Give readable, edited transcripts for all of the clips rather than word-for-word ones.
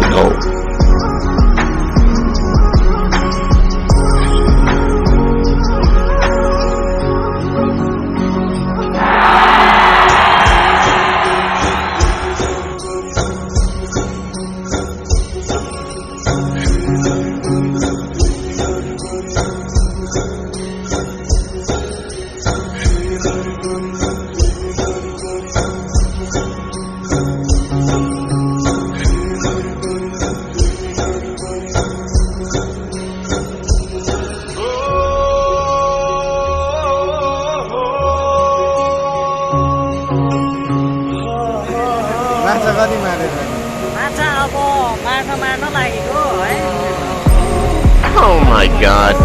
no. माछा कति मारेर माछा अब मार्न लागेको है Oh my god.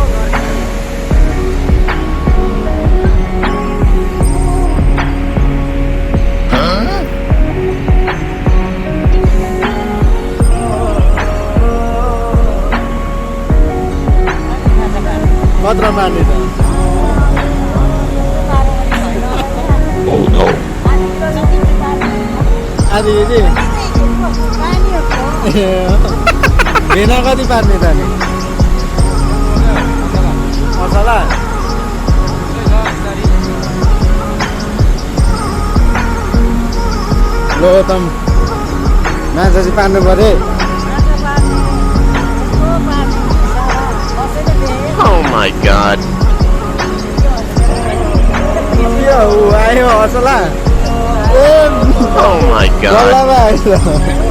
कत्रो मार्ने त Oh no. आधी यदि भेना कति पार्ने त नि मसला लो त माछा चाहिँ पार्नु पर्यो Oh my god. आयो हसला Oh my god. गल्लामा आयो